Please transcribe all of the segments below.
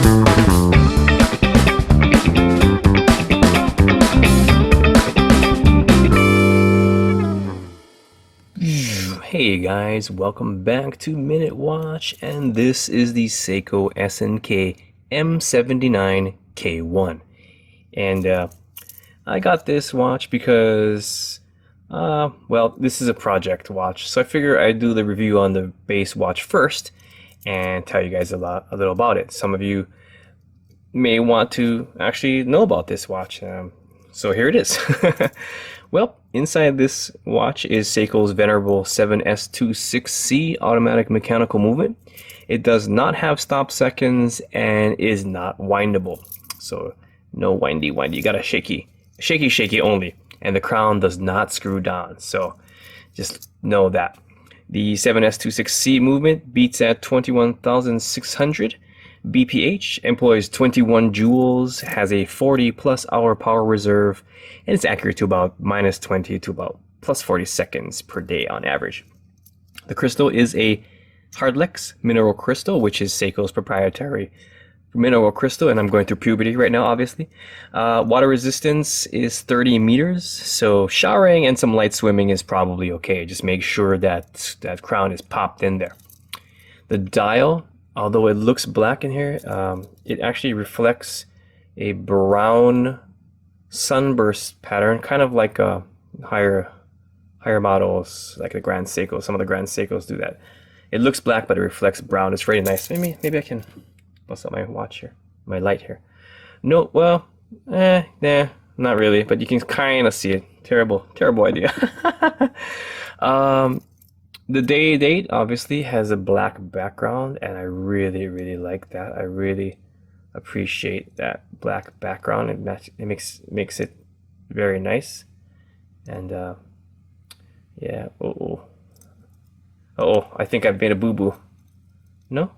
Hey guys, welcome back to Minute Watch, and this is the Seiko SNKM79K1. And I got this watch because, well, this is a project watch, so I figure I'd do the review on the base watch first and tell you guys a little about it. Some of you may want to actually know about this watch, so here it is. Well, inside this watch is Seiko's venerable 7S26C automatic mechanical movement. It does not have stop seconds and is not windable. So no windy. You got a shaky only. And the crown does not screw down. So just know that. The 7S26C movement beats at 21,600 BPH, employs 21 joules, has a 40+ hour power reserve, and it's accurate to about -20 to about +40 seconds per day on average. The crystal is a Hardlex mineral crystal, which is Seiko's proprietary mineral crystal, and I'm going through puberty right now, obviously. Water resistance is 30 meters, so showering and some light swimming is probably okay. Just make sure that that crown is popped in there. The dial, although it looks black in here, it actually reflects a brown sunburst pattern, kind of like higher models, like the Grand Seiko. Some of the Grand Seikos do that. It looks black, but it reflects brown. It's really nice. Maybe I can bust out my watch here, my light here. No, well, nah, not really, but you can kind of see it. Terrible idea. The date obviously has a black background, and I really like that. I really appreciate that black background. It makes it very nice. And yeah. I think I've made a boo-boo. No?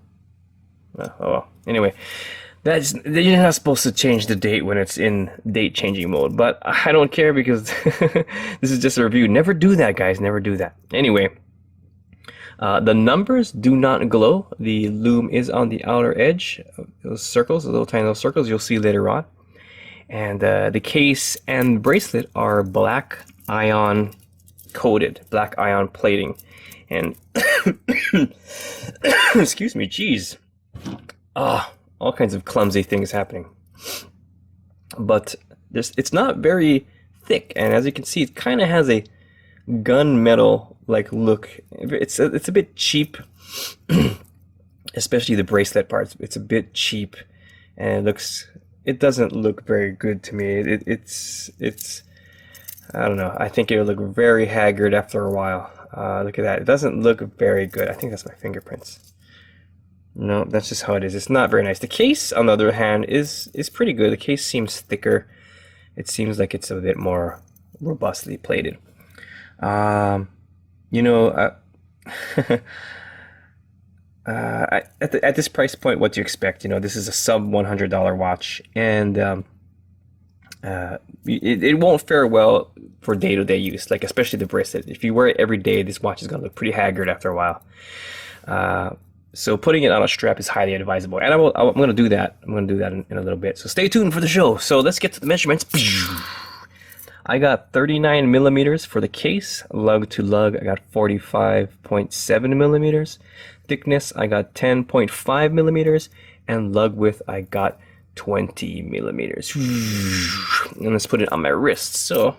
Oh well. Anyway, you're not supposed to change the date when it's in date changing mode, but I don't care because this is just a review. Never do that, guys. Never do that. Anyway. The numbers do not glow. The Loom is on the outer edge of those circles, the little tiny little circles you'll see later on. And the case and bracelet are black ion coated, black ion plating. And excuse me, geez. All kinds of clumsy things happening. But it's not very thick, and as you can see, it kind of has a gunmetal like look. It's a bit cheap, especially the bracelet parts. It's a bit cheap, and it doesn't look very good to me. It's I don't know. I think it'll look very haggard after a while. Look at that. It doesn't look very good. I think that's my fingerprints. No, that's just how it is. It's not very nice. The case, on the other hand, is pretty good. The case seems thicker. It seems like it's a bit more robustly plated. You know, at this price point, what do you expect? You know, this is a sub $100 watch, and it won't fare well for day-to-day use, like especially the bracelet. If you wear it every day, this watch is going to look pretty haggard after a while. So putting it on a strap is highly advisable, and I'm going to do that. I'm going to do that in a little bit. So stay tuned for the show. So let's get to the measurements. I got 39 millimeters for the case. Lug to lug, I got 45.7 millimeters. Thickness, I got 10.5 millimeters. And lug width, I got 20 millimeters. And let's put it on my wrist. So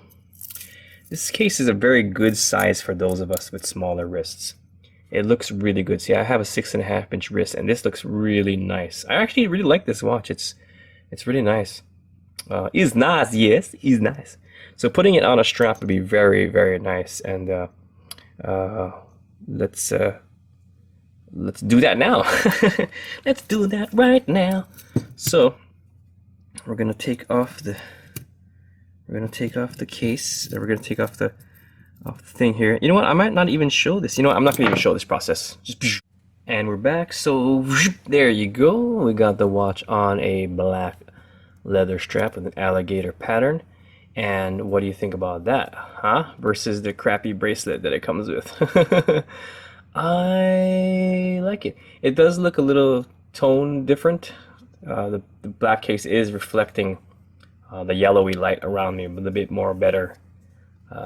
this case is a very good size for those of us with smaller wrists. It looks really good. See, I have a 6.5-inch wrist, and this looks really nice. I actually really like this watch. It's really nice. It's nice, yes, it's nice. So putting it on a strap would be very, very nice. And let's do that now. Let's do that right now. So we're gonna take off the case. Then we're gonna take off the thing here. You know what? I might not even show this. You know what? I'm not gonna even show this process. And we're back. So there you go. We got the watch on a black leather strap with an alligator pattern. And what do you think about that, huh? Versus the crappy bracelet that it comes with. I like it. It does look a little tone different The black case is reflecting the yellowy light around me a little bit more better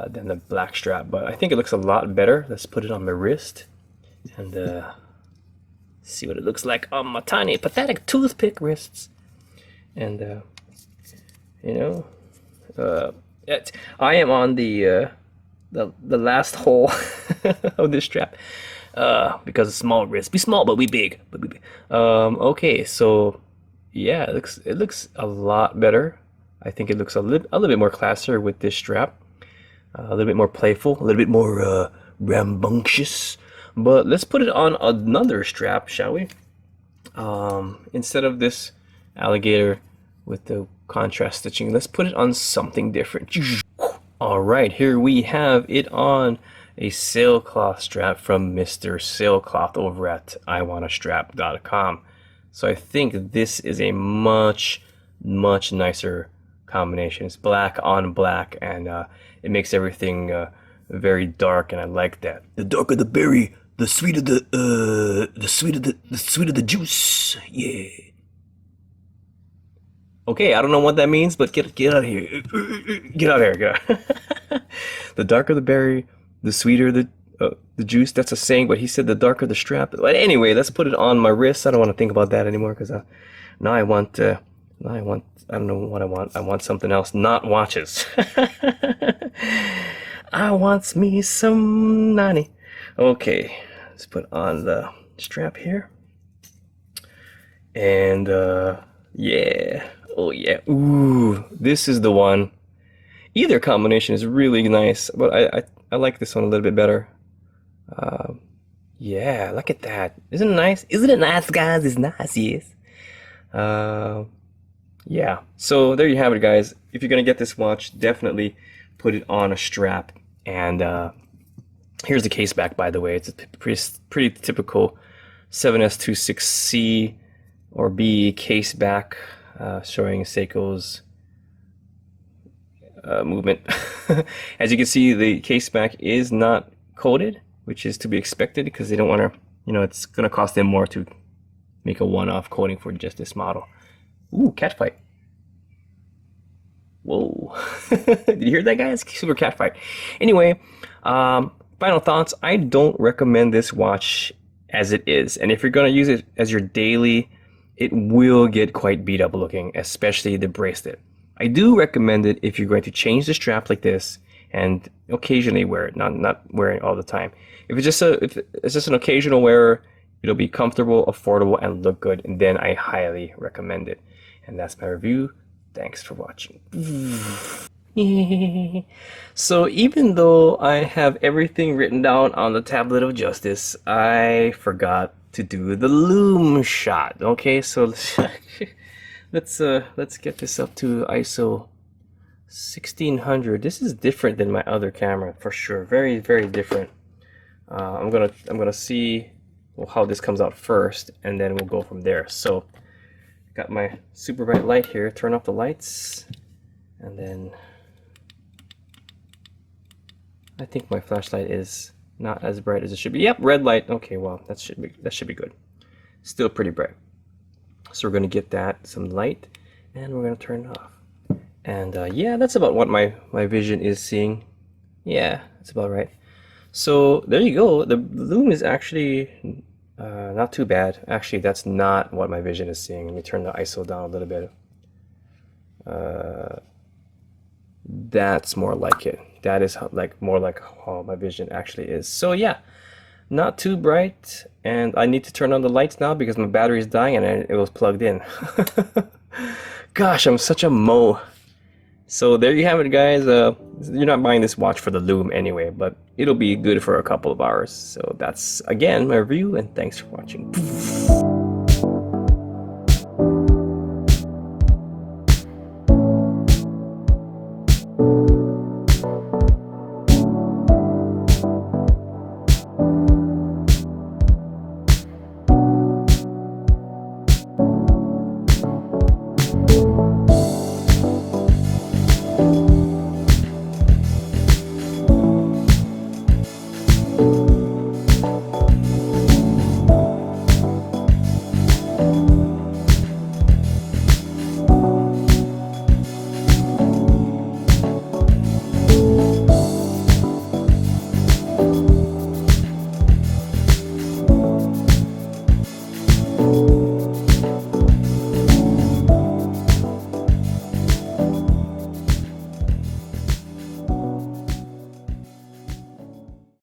than the black strap, but I think it looks a lot better. Let's put it on my wrist and see what it looks like on my tiny pathetic toothpick wrists. And you know, I am on the last hole of this strap because it's small wrist. Be small, but we big. Okay, so yeah, it looks a lot better. I think it looks a little bit more classier with this strap, a little bit more playful, a little bit more rambunctious. But let's put it on another strap, shall we? Instead of this alligator with the contrast stitching, let's put it on something different. All right, here we have it on a sailcloth strap from Mr. Sailcloth over at iwantastrap.com. So I think this is a much nicer combination. It's black on black, and it makes everything very dark, and I like that. The darker the berry, the sweeter the sweeter the juice. Yeah. Okay, I don't know what that means, but get out of here. Get out of here. The darker the berry, the sweeter the juice. That's a saying, but he said the darker the strap. But anyway, let's put it on my wrist. I don't want to think about that anymore because now I want I don't know what I want. I want something else, not watches. I want me some nanny. Okay, let's put on the strap here. And yeah. Oh yeah. Ooh, this is the one. Either combination is really nice, but I like this one a little bit better. Yeah, look at that. Isn't it nice? Isn't it nice, guys? It's nice, yes. Yeah, so there you have it, guys. If you're gonna get this watch, definitely put it on a strap. And here's the case back, by the way. It's a pretty typical 7S26C or B case back, showing Seiko's movement. As you can see, the case back is not coated, which is to be expected because they don't want to, you know, it's going to cost them more to make a one-off coating for just this model. Ooh, cat fight. Whoa. Did you hear that, guys? Super cat fight. Anyway, final thoughts. I don't recommend this watch as it is. And if you're going to use it as your daily, it will get quite beat up looking, especially the bracelet. I do recommend it if you're going to change the strap like this and occasionally wear it, not wearing it all the time. If it's just an occasional wearer, it'll be comfortable, affordable, and look good, and then I highly recommend it. And that's my review. Thanks for watching. So even though I have everything written down on the tablet of justice, I forgot to do the Loom shot. Okay, so let's get this up to ISO 1600. This is different than my other camera for sure. Very different. I'm gonna see how this comes out first, and then we'll go from there. So got my super bright light here. Turn off the lights, and then I think my flashlight is not as bright as it should be. Yep, red light. Okay, well that should be good. Still pretty bright. So we're gonna get that some light, and we're gonna turn it off. And yeah, that's about what my vision is seeing. Yeah, that's about right. So there you go. The Loom is actually not too bad. Actually, that's not what my vision is seeing. Let me turn the ISO down a little bit. That's more like it. That is more like how my vision actually is. So yeah, not too bright, and I need to turn on the lights now because my battery is dying and it was plugged in. Gosh, I'm such a mo. So there you have it, guys. You're not buying this watch for the Loom anyway, but it'll be good for a couple of hours. So that's again my review, and thanks for watching.